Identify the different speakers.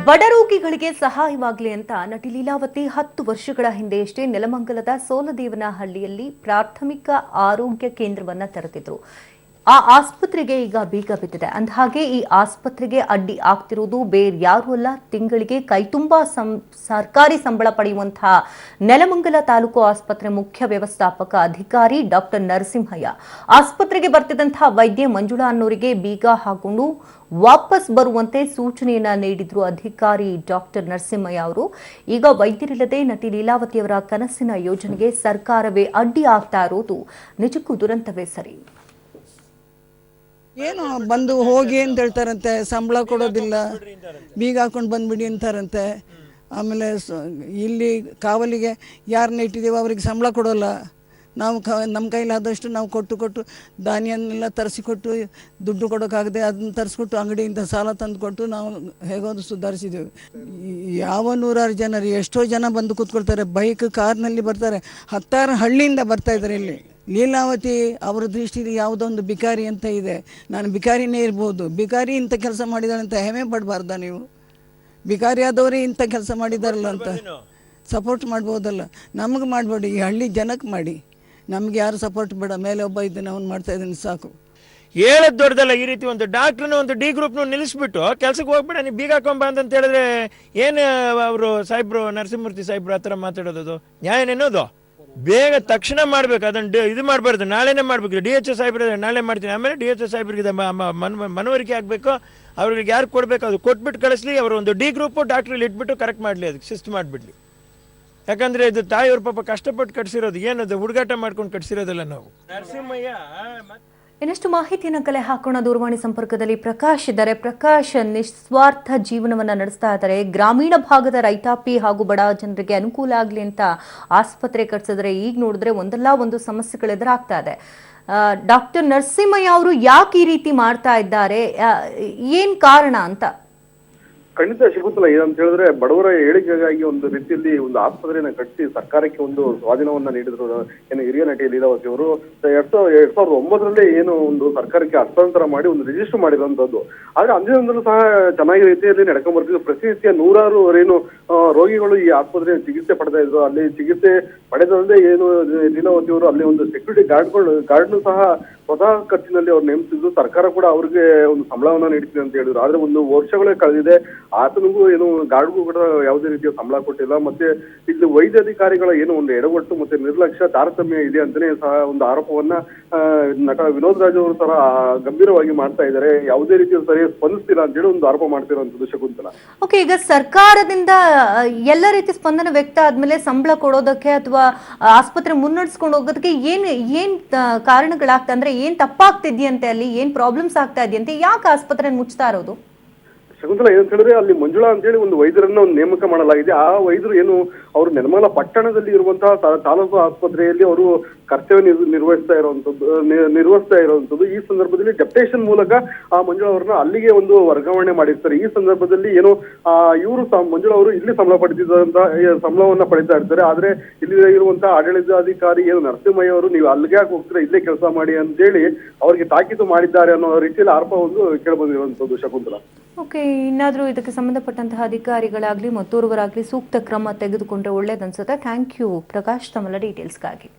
Speaker 1: ಬಡ ರೋಗಿಗಳಿಗೆ ಸಹಾಯವಾಗಲಿ ಅಂತ ನಟಿ ಲೀಲಾವತಿ 10 ವರ್ಷಗಳ ಹಿಂದೆಯಷ್ಟೇ ನೆಲಮಂಗಲದ ಸೋಲದೇವನಹಳ್ಳಿಯಲ್ಲಿ ಪ್ರಾಥಮಿಕ ಆರೋಗ್ಯ ಕೇಂದ್ರವನ್ನ ತೆರೆದಿದ್ರು. ಆ ಆಸ್ಪತ್ರೆಗೆ ಈಗ ಬೀಗ ಬಿದ್ದಿದೆ. ಅಂದಹಾಗೆ ಈ ಆಸ್ಪತ್ರೆಗೆ ಅಡ್ಡಿ ಆಗ್ತಿರುವುದು ಬೇರೆ ಯಾರೂ ಅಲ್ಲ, ತಿಂಗಳಿಗೆ ಕೈತುಂಬಾ ಸರ್ಕಾರಿ ಸಂಬಳ ಪಡೆಯುವಂತಹ ನೆಲಮಂಗಲ ತಾಲೂಕು ಆಸ್ಪತ್ರೆ ಮುಖ್ಯ ವ್ಯವಸ್ಥಾಪಕ ಅಧಿಕಾರಿ ಡಾಕ್ಟರ್ ನರಸಿಂಹಯ್ಯ. ಆಸ್ಪತ್ರೆಗೆ ಬರ್ತಿದ್ದಂತಹ ವೈದ್ಯ ಮಂಜುಳಾ ಅನ್ನೋರಿಗೆ ಬೀಗ ಹಾಕೊಂಡು ವಾಪಸ್ ಬರುವಂತೆ ಸೂಚನೆಯನ್ನ ನೀಡಿದ್ರು ಅಧಿಕಾರಿ ಡಾಕ್ಟರ್ ನರಸಿಂಹಯ್ಯ ಅವರು. ಈಗ ವೈದ್ಯರಿಲ್ಲದೆ ನಟಿ ಲೀಲಾವತಿಯವರ ಕನಸಿನ ಯೋಜನೆಗೆ ಸರ್ಕಾರವೇ ಅಡ್ಡಿ ಆಗ್ತಾ ಇರೋದು ನಿಜಕ್ಕೂ ದುರಂತವೇ ಸರಿ.
Speaker 2: ಏನು ಬಂದು ಹೋಗಿ ಅಂತ ಹೇಳ್ತಾರಂತೆ, ಸಂಬಳ ಕೊಡೋದಿಲ್ಲ, ಬೀಗ ಹಾಕೊಂಡು ಬಂದ್ಬಿಡಿ ಅಂತಾರಂತೆ. ಆಮೇಲೆ ಇಲ್ಲಿ ಕಾವಲಿಗೆ ಯಾರನ್ನ ಇಟ್ಟಿದ್ದೀವೋ ಅವ್ರಿಗೆ ಸಂಬಳ ಕೊಡೋಲ್ಲ. ನಾವು ನಮ್ಮ ಕೈಲಾದಷ್ಟು ನಾವು ಕೊಟ್ಟು ಧಾನ್ಯನ್ನೆಲ್ಲ ತರಿಸಿಕೊಟ್ಟು ದುಡ್ಡು ಕೊಡೋಕ್ಕಾಗದೆ ಅದನ್ನ ತರಿಸ್ಕೊಟ್ಟು ಅಂಗಡಿಯಿಂದ ಸಾಲ ತಂದು ಕೊಟ್ಟು ನಾವು ಹೇಗೋದು ಸುಧಾರಿಸಿದ್ದೀವಿ. ಯಾವ ನೂರಾರು ಜನರು ಎಷ್ಟೋ ಜನ ಬಂದು ಕೂತ್ಕೊಳ್ತಾರೆ, ಬೈಕ್ ಕಾರ್ನಲ್ಲಿ ಬರ್ತಾರೆ, 10 ಹಳ್ಳಿಯಿಂದ ಬರ್ತಾಯಿದ್ದಾರೆ. ಇಲ್ಲಿ ಲೀಲಾವತಿ ಅವರ ದೃಷ್ಟಿಲಿ ಯಾವುದೋ ಒಂದು ಬಿಕಾರಿ ಅಂತ ಇದೆ. ನಾನು ಬಿಕಾರಿನೇ ಇರ್ಬೋದು, ಬಿಕಾರಿ ಇಂಥ ಕೆಲಸ ಮಾಡಿದಾಳೆ ಅಂತ ಹೆಮ್ಮೆ ಪಡಬಾರ್ದ ನೀವು? ಬಿಕಾರಿ ಆದವರೇ ಇಂಥ ಕೆಲಸ ಮಾಡಿದಾರಲ್ಲ ಅಂತ ಸಪೋರ್ಟ್ ಮಾಡ್ಬೋದಲ್ಲ. ನಮಗೆ ಮಾಡಬೇಡಿ, ಈ ಹಳ್ಳಿ ಜನಕ್ಕೆ ಮಾಡಿ. ನಮ್ಗೆ ಯಾರು ಸಪೋರ್ಟ್ ಬೇಡ, ಮೇಲೆ ಒಬ್ಬ ಇದ್ದಾನೆ ಅವ್ನು ಮಾಡ್ತಾ ಇದ್ದಾನೆ ಸಾಕು.
Speaker 3: ಹೇಳದ್ ದೊಡ್ಡದಲ್ಲ. ಈ ರೀತಿ ಒಂದು ಡಾಕ್ಟ್ರನ್ನ ಒಂದು ಡಿ ಗ್ರೂಪ್ನ ನಿಲ್ಲಿಸ್ಬಿಟ್ಟು ಕೆಲ್ಸಕ್ಕೆ ಹೋಗ್ಬೇಡ, ನೀವು ಬೀಗ ಹಾಕೊಂಬ ಅಂತ ಹೇಳಿದ್ರೆ ಏನು ಅವರು ಸಾಹೇಬ್ರು ನರಸಿಂಹಮೂರ್ತಿ ಸಾಹೇಬ್ರು ಆ ಥರ ಮಾತಾಡೋದು ನ್ಯಾಯನೇನೋದು? ಬೇಗ ತಕ್ಷಣ ಮಾಡ್ಬೇಕು, ಅದನ್ನು ಇದು ಮಾಡಬಾರ್ದು, ನಾಳೆನೇ ಮಾಡಬೇಕು. DHO ಸಾಹೇಬ್ರ ನಾಳೆ ಮಾಡ್ತೀನಿ, ಆಮೇಲೆ DHO ಸಾಹೇಬ್ರಿಗೆ ಮನವರಿಕೆ ಆಗಬೇಕು, ಅವ್ರಿಗೆ ಯಾರು ಕೊಡಬೇಕು ಅದು ಕೊಟ್ಬಿಟ್ಟು ಕಳಿಸ್ಲಿ. ಅವರು ಒಂದು ಡಿ ಗ್ರೂಪು ಡಾಕ್ಟ್ರಲ್ಲಿ ಇಟ್ಬಿಟ್ಟು ಕರೆಕ್ಟ್ ಮಾಡಲಿ, ಅದಕ್ಕೆ ಶಿಸ್ತು ಮಾಡಿಬಿಡ್ಲಿ. ಯಾಕಂದರೆ ಇದು ತಾಯಿಯವ್ರ ಪಾಪ ಕಷ್ಟಪಟ್ಟು ಕಟ್ಸಿರೋದು, ಏನದು ಹುಡುಗಾಟ ಮಾಡ್ಕೊಂಡು ಕಟ್ಸಿರೋದಲ್ಲ ನಾವು. ನರಸಿಂಹಯ್ಯ
Speaker 1: ಇನ್ನಷ್ಟು ಮಾಹಿತಿಯನ್ನು ಕಲೆ ಹಾಕೋಣ. ದೂರವಾಣಿ ಸಂಪರ್ಕದಲ್ಲಿ ಪ್ರಕಾಶ್ ಇದ್ದಾರೆ. ಪ್ರಕಾಶ್, ನಿಸ್ವಾರ್ಥ ಜೀವನವನ್ನ ನಡೆಸ್ತಾ ಇದ್ದಾರೆ. ಗ್ರಾಮೀಣ ಭಾಗದ ರೈತಾಪಿ ಹಾಗೂ ಬಡ ಜನರಿಗೆ ಅನುಕೂಲ ಆಗಲಿ ಅಂತ ಆಸ್ಪತ್ರೆ ಕಟ್ಸಿದ್ರೆ ಈಗ ನೋಡಿದ್ರೆ ಒಂದಲ್ಲ ಒಂದು ಸಮಸ್ಯೆಗಳು ಎದುರಾಗ್ತಾ ಇದೆ. ಡಾಕ್ಟರ್ ನರಸಿಂಹಯ್ಯ ಅವರು ಯಾಕೆ ಈ ರೀತಿ ಮಾಡ್ತಾ ಇದ್ದಾರೆ, ಏನ್ ಕಾರಣ ಅಂತ?
Speaker 4: ಖಂಡಿತ ಸಿಗುತ್ತಿಲ್ಲ. ಏನಂತ ಹೇಳಿದ್ರೆ, ಬಡವರ ಏಳಿಗೆಗಾಗಿ ಒಂದು ರೀತಿಯಲ್ಲಿ ಒಂದು ಆಸ್ಪತ್ರೆಯನ್ನು ಕಟ್ಟಿಸಿ ಸರ್ಕಾರಕ್ಕೆ ಒಂದು ಸ್ವಾಧೀನವನ್ನ ನೀಡಿದ್ರು ಏನು ಹಿರಿಯ ನಟಿ ಲೀಲಾವತಿ ಅವರು. 2009 ಏನು ಒಂದು ಸರ್ಕಾರಕ್ಕೆ ಹಸ್ತಾಂತರ ಮಾಡಿ ಒಂದು ರಿಜಿಸ್ಟರ್ ಮಾಡಿರುವಂತದ್ದು. ಆದ್ರೆ ಅಂದಿನಿಂದಲೂ ಸಹ ಚೆನ್ನಾಗಿ ರೀತಿಯಲ್ಲಿ ನಡ್ಕೊಂಡ್ ಬರ್ತಿದ್ರು. ಪ್ರತಿನಿತ್ಯ ನೂರಾರು ಏನು ರೋಗಿಗಳು ಈ ಆಸ್ಪತ್ರೆಯ ಚಿಕಿತ್ಸೆ ಪಡ್ತಾ ಇದ್ರು. ಅಲ್ಲಿ ಚಿಕಿತ್ಸೆ ಪಡೆದಲ್ಲದೆ ಏನು ಲೀಲಾವತಿ ಅವರು ಅಲ್ಲಿ ಒಂದು ಸೆಕ್ಯೂರಿಟಿ ಗಾರ್ಡ್ನು ಸಹ ಸ್ವತಃ ಖರ್ಚಿನಲ್ಲಿ ಅವ್ರು ನೇಮಿಸಿದ್ರು. ಸರ್ಕಾರ ಕೂಡ ಅವ್ರಿಗೆ ಒಂದು ಸಂಬಳವನ್ನ ನೀಡ್ತಿದೆ ಅಂತ ಹೇಳಿದ್ರು. ಆದ್ರೆ ಒಂದು ವರ್ಷಗಳೇ ಕಳೆದಿದೆ, ಆತನಿಗೂ ಏನು ಗಾರ್ಡ್ಗೂ ಕೂಡ ಯಾವುದೇ ರೀತಿಯ ಸಂಬಳ ಕೊಟ್ಟಿಲ್ಲ. ಮತ್ತೆ ಇಲ್ಲಿ ವೈದ್ಯಾಧಿಕಾರಿಗಳ ಏನು ಒಂದು ಎಡವಟ್ಟು ಮತ್ತೆ ನಿರ್ಲಕ್ಷ್ಯ ತಾರತಮ್ಯ ಇದೆ ಅಂತಾನೆ ಸಹ ಒಂದು ಆರೋಪವನ್ನ ನಟ ವಿನೋದ್ ರಾಜ್ ಅವರು ಸಹ ಗಂಭೀರವಾಗಿ ಮಾಡ್ತಾ ಇದ್ದಾರೆ. ಯಾವುದೇ ರೀತಿಯ ಸರಿಯಾಗಿ ಸ್ಪಂದಿಸ್ತಿಲ್ಲ ಅಂತ ಹೇಳಿ ಒಂದು ಆರೋಪ ಮಾಡ್ತಿರುವಂತದ್ದು ಶಕುಂತಲಾ.
Speaker 1: ಓಕೆ, ಈಗ ಸರ್ಕಾರದಿಂದ ಎಲ್ಲ ರೀತಿ ಸ್ಪಂದನೆ ವ್ಯಕ್ತ ಆದ್ಮೇಲೆ ಸಂಬಳ ಕೊಡೋದಕ್ಕೆ ಅಥವಾ ಆಸ್ಪತ್ರೆ ಮುನ್ನಡೆಸ್ಕೊಂಡು ಹೋಗೋದಕ್ಕೆ ಏನ್ ಕಾರಣಗಳಾಗ್ತಾ, ಅಂದ್ರೆ ಏನ್ ತಪ್ಪಾಗ್ತಿದ್ಯಂತೆ, ಅಲ್ಲಿ ಏನ್ ಪ್ರಾಬ್ಲಮ್ಸ್ ಆಗ್ತಾ ಇದೆಯಂತೆ, ಯಾಕೆ ಆಸ್ಪತ್ರೆ ಮುಚ್ತಾ ಇರೋದು?
Speaker 4: ಶಕುಂತಲಾ, ಏನಂತ ಹೇಳಿದ್ರೆ ಅಲ್ಲಿ ಮಂಜುಳಾ ಅಂತ ಹೇಳಿ ಒಂದು ವೈದ್ಯರನ್ನ ಒಂದು ನೇಮಕ ಮಾಡಲಾಗಿದೆ. ಆ ವೈದ್ಯರು ಏನು ಅವರು ನೆಲಮಂಗಲ ಪಟ್ಟಣದಲ್ಲಿ ಇರುವಂತಹ ತಾಲೂಕು ಆಸ್ಪತ್ರೆಯಲ್ಲಿ ಅವರು ಕರ್ತವ್ಯ ನಿರ್ವಹಿಸ್ತಾ ಇರುವಂತದ್ದು. ಈ ಸಂದರ್ಭದಲ್ಲಿ ಡೆಪ್ಟೇಷನ್ ಮೂಲಕ ಆ ಮಂಜುಳಾ ಅವರನ್ನ ಅಲ್ಲಿಗೆ ಒಂದು ವರ್ಗಾವಣೆ ಮಾಡಿರ್ತಾರೆ. ಈ ಸಂದರ್ಭದಲ್ಲಿ ಏನು ಇವರು ಮಂಜುಳಾ ಅವರು ಇಲ್ಲಿ ಸಂಬಳವನ್ನ ಪಡಿತಾ ಇರ್ತಾರೆ. ಆದ್ರೆ ಇಲ್ಲಿ ಇರುವಂತಹ ಆಡಳಿತಾಧಿಕಾರಿ ಏನು ನರಸಿಂಹಯ್ಯ ಅವರು, ನೀವು ಅಲ್ಲಿಗೆ ಯಾಕೆ ಹೋಗ್ತೀರಾ, ಇಲ್ಲೇ ಕೆಲಸ ಮಾಡಿ ಅಂತೇಳಿ ಅವರಿಗೆ ತಾಕೀತು ಮಾಡಿದ್ದಾರೆ ಅನ್ನೋ ರೀತಿಯಲ್ಲಿ ಆರೋಪ ಒಂದು ಕೇಳಬಂದಿರುವಂತದ್ದು ಶಕುಂತಲಾ.
Speaker 1: ಓಕೆ, ಇನ್ನಾದರೂ ಇದಕ್ಕೆ ಸಂಬಂಧಪಟ್ಟಂತಹ ಅಧಿಕಾರಿಗಳಾಗ್ಲಿ ಮತ್ತೋರ್ವರಾಗ್ಲಿ ಸೂಕ್ತ ಕ್ರಮ ತೆಗೆದುಕೊಂಡ್ರೆ ಒಳ್ಳೇದನ್ಸುತ್ತೆ. ಥ್ಯಾಂಕ್ ಯು ಪ್ರಕಾಶ್, ತಮ್ಮೆಲ್ಲ ಡೀಟೇಲ್ಸ್ಗಾಗಿ.